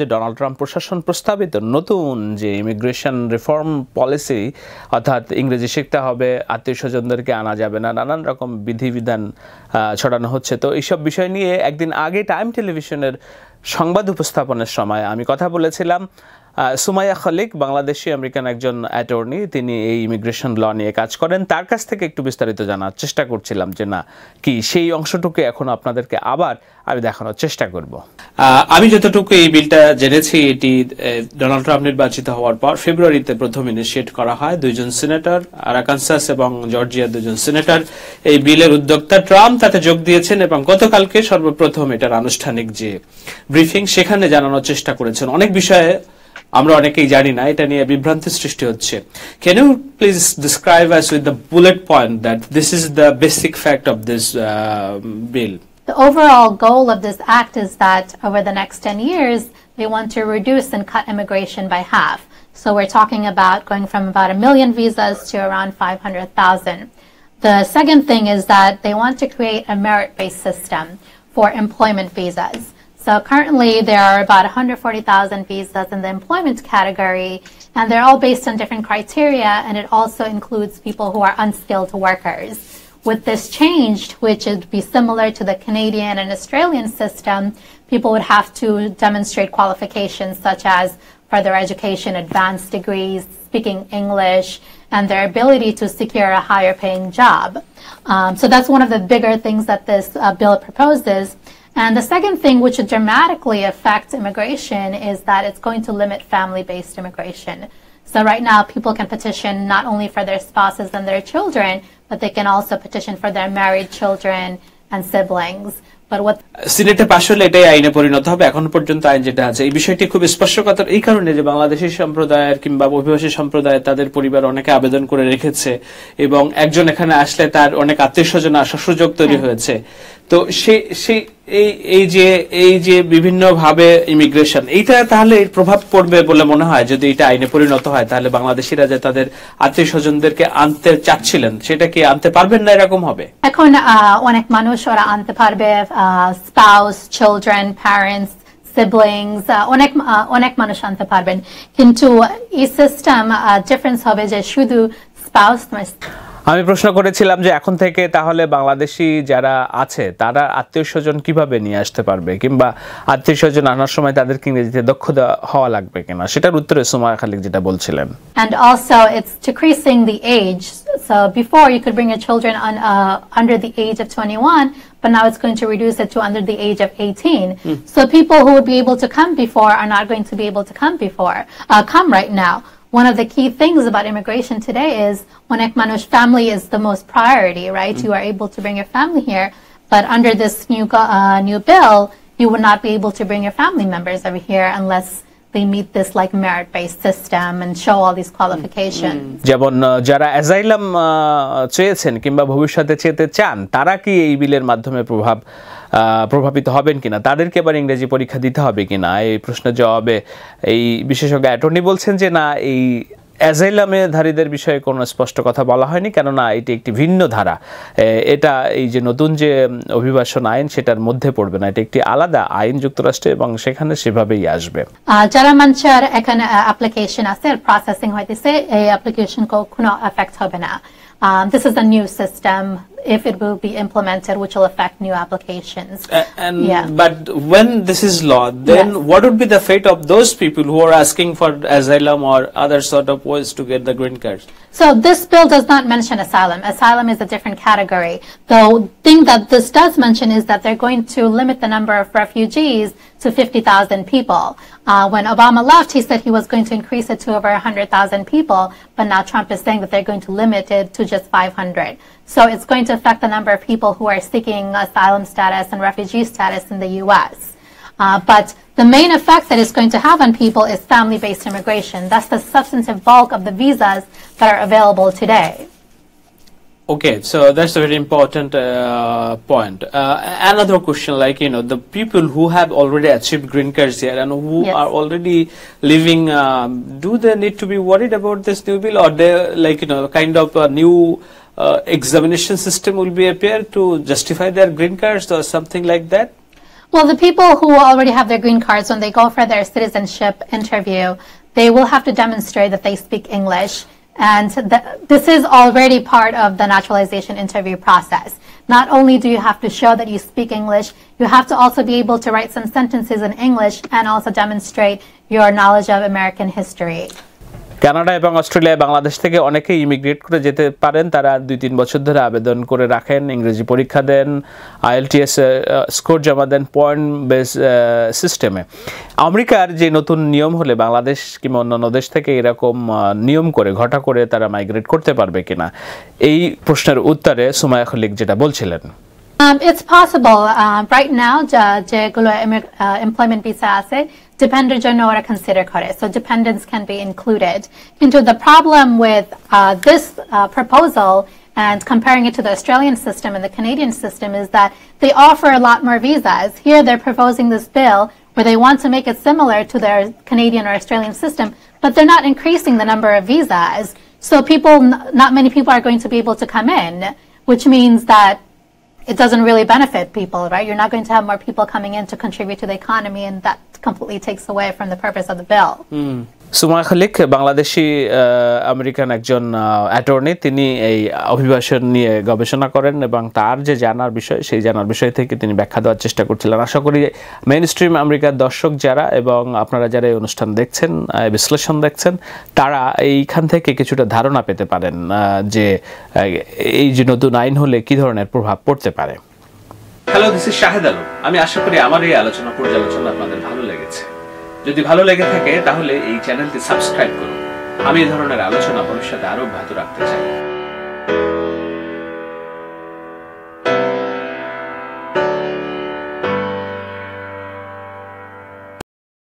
যে Donald Trump প্রশাসন প্রস্তাবিত নতুন যে ইমিগ্রেশন রিফর্ম পলিসি, অর্থাৎ ইংরেজি শিখতে হবে, আত্মীয় স্বজনদেরকে আনা যাবে না, নানান রকম বিধিবিধান ছড়ানো হচ্ছে। তো এইসব বিষয় নিয়ে একদিন আগে টাইম টেলিভিশনের সংবাদ উপস্থাপনের সময় আমি কথা বলেছিলাম সুমাইয়া খলিক, বাংলাদেশি আমেরিকান একজন অ্যাটর্নি, তিনি এই ইমিগ্রেশন ল নিয়ে কাজ করেন। তার কাছ থেকে একটু বিস্তারিত জানার চেষ্টা করছিলাম যে না কি সেই অংশটুকু এখন আপনাদেরকে আবার আমি দেখানোর চেষ্টা করব। আমি যতটুকু এই বিলটা জেনেছি, এটি ডোনাল্ড ট্রাম্প নির্বাচিত হওয়ার পর ফেব্রুয়ারিতে প্রথম ইনিশিয়েট করা হয়। দুইজন সিনেটর, আরাকানসাস এবং জর্জিয়ার দুজন সিনেটর এই বিলের উদ্যোক্তা। ট্রাম্প তাতে যোগ দিয়েছেন এবং গতকালকে সর্বপ্রথম এটার আনুষ্ঠানিক যে ব্রিফিং সেখানে জানানোর চেষ্টা করেছেন। অনেক বিষয়ে আমরা অনেকেই জানি না, এটা নিয়ে বিভ্রান্তি সৃষ্টি হচ্ছে। Can you please describe us with the bullet point that this is the basic fact of this bill? The overall goal of this act is that over the next 10 years, they want to reduce and cut immigration by half. So we're talking about going from about 1 million visas to around 500,000. The second thing is that they want to create a merit-based system for employment visas. So currently there are about 140,000 visas in the employment category, and they're all based on different criteria, and it also includes people who are unskilled workers. With this changed, which would be similar to the Canadian and Australian system, people would have to demonstrate qualifications such as further education, advanced degrees, speaking English, and their ability to secure a higher paying job. So that's one of the bigger things that this bill proposes. And the second thing, which would dramatically affect immigration, is that it's going to limit family-based immigration. So right now, people can petition not only for their spouses and their children, but they can also petition for their married children and siblings. But what সিনেটে পাশ হলে এটাই আইনে পরিণত হবে। এখন পর্যন্ত আইন যেটা আছে, এই বিষয়টি খুব স্পর্শকাতর এই কারণে যে বাংলাদেশি সম্প্রদায়ের কিংবা অভিবাসী সম্প্রদায় তাদের পরিবার অনেকে আবেদন করে রেখেছে এবং একজন এখানে আসলে তার অনেক আত্মীয় স্বজন আসার সুযোগ তৈরি হয়েছে। তো সেই এই যে বিভিন্ন ভাবে ইমিগ্রেশন, এইটা তাহলে এর প্রভাব পড়বে বলে মনে হয় যদি এটা আইনে পরিণত হয়, তাহলে বাংলাদেশিরা যে তাদের আত্মীয় স্বজনদেরকে আনতে চাচ্ছিলেন সেটা কি আনতে পারবেন না, এরকম হবে? এখন অনেক মানুষ ওরা আনতে পারবে, স্পাউস, চিলড্রেন, প্যারেন্টস, সিবলিংস, অনেক মানুষ আনতে পারবেন, কিন্তু এই সিস্টেম ডিফারেন্স হবে যে শুধু স্পাউস। আমি প্রশ্ন করেছিলাম যে এখন থেকে তাহলে বাংলাদেশি যারা আছে তারা আত্মীয় স্বজন কিভাবে নিয়ে আসতে পারবে, কিংবা আত্মীয় স্বজন আনার সময় তাদেরকে ইংরেজিতে দক্ষ হওয়া লাগবে কিনা, সেটার উত্তরে সুমাইয়া খালিক যেটা বলছিলেন। And also it's decreasing the age. So before you could bring your children under the age of 21, but now it's going to reduce it to under the age of 18. So people who would be able to come before are not going to be able to come right now. One of the key things about immigration today is family is the most priority, right? You are able to bring your family here, but under this new bill, you would not be able to bring your family members over here unless they meet this like merit-based system and show all these qualifications. যেমন যারা asylum চেয়েছেন কিংবা ভবিষ্যতে চেতে চান, তারা কি এই বিলের মাধ্যমে প্রভাবিত হবেন কিনা, তাদেরকে এবার ইংরেজি পরীক্ষা দিতে হবে কিনা, এই প্রশ্নের জবাবে এই বিশেষজ্ঞ অ্যাটর্নি বলছেন যে না, এই অ্যাজাইলামধারীদের বিষয়ে কোনো স্পষ্ট কথা বলা হয়নি, কেননা এটি একটি ভিন্ন ধারা। এটা এই যে নতুন যে অভিবাসন আইন সেটার মধ্যে পড়বে না, এটা একটি আলাদা আইন যুক্তরাষ্ট্রে এবং সেখানে সেভাবেই আসবে। যারা মানুষের এখানে অ্যাপ্লিকেশন আছে, প্রসেসিং হইতেছে, এই অ্যাপ্লিকেশন কোনো এফেক্ট হবে না। This is a new system. If it will be implemented, which will affect new applications. But when this is law, then what would be the fate of those people who are asking for asylum or other sort of ways to get the green card? So this bill does not mention asylum. Asylum is a different category. The thing that this does mention is that they're going to limit the number of refugees to 50,000 people. When Obama left, he said he was going to increase it to over 100,000 people, but now Trump is saying that they're going to limit it to just 500. So it's going to affect the number of people who are seeking asylum status and refugee status in the U.S. But the main effect that it's going to have on people is family-based immigration. That's the substantive bulk of the visas that are available today. Okay, so that's a very important point. Another question, like, the people who have already achieved green cards here and who are already living, do they need to be worried about this new bill, or they, like, kind of a new examination system will be appear to justify their green cards or something like that? Well, the people who already have their green cards, when they go for their citizenship interview, they will have to demonstrate that they speak English. And this is already part of the naturalization interview process. Not only do you have to show that you speak English, you have to also be able to write some sentences in English and also demonstrate your knowledge of American history. Canada এবং Australia Bangladesh থেকে অনেকেই immigrate করে যেতে পারেন। তারা 2-3 বছর ধরে আবেদন করে রাখেন, ইংরেজি পরীক্ষা দেন, IELTS স্কোর জমা দেন পয়েন্ট বেস সিস্টেমে। আমেরিকার যে নতুন নিয়ম হলে বাংলাদেশ কিংবা অন্যান্য দেশ থেকে এরকম নিয়ম করে ঘটা করে তারা মাইগ্রেট করতে পারবে কিনা, এই প্রশ্নের উত্তরে সুমাইয়া খলিক যেটা বলছিলেন। It's possible. Right now, যেগুলো employment visa আছে, dependent জন্য ওরা consider করে. So dependents can be included. Into the problem with this proposal and comparing it to the Australian system and the Canadian system is that they offer a lot more visas. Here they're proposing this bill where they want to make it similar to their Canadian or Australian system, but they're not increasing the number of visas. So not many people are going to be able to come in, which means that it doesn't really benefit people, right? You're not going to have more people coming in to contribute to the economy, and that completely takes away from the purpose of the bill. Sumaiya Khaliq Bangladeshi American একজন attorney, তিনি এই অভিবাসন নিয়ে গবেষণা করেন এবং তার যে জানার বিষয় সেই জানার বিষয় থেকে তিনি ব্যাখ্যা দেওয়ার চেষ্টা করছিলেন। আশা করি মেইন স্ট্রিম আমেরিকার দর্শক যারা এবং আপনারা যারা এই অনুষ্ঠান দেখছেন, বিশ্লেষণ দেখছেন, তারা এইখান থেকে কিছুটা ধারণা পেতে পারেন যে এই যে নতুন আইন হলে কি ধরনের প্রভাব পড়তে পারে। Hello, this is Shahed Alam. আমি আশা করি আমার এই আলোচনা পর্যালোচনা আপনাদের ভালো লেগেছে। যদি ভালো লেগে থাকে তাহলে এই চ্যানেলটি সাবস্ক্রাইব করুন। আমি এই ধরনের আলোচনা ভবিষ্যতে আরো অব্যাহত রাখতে চাই।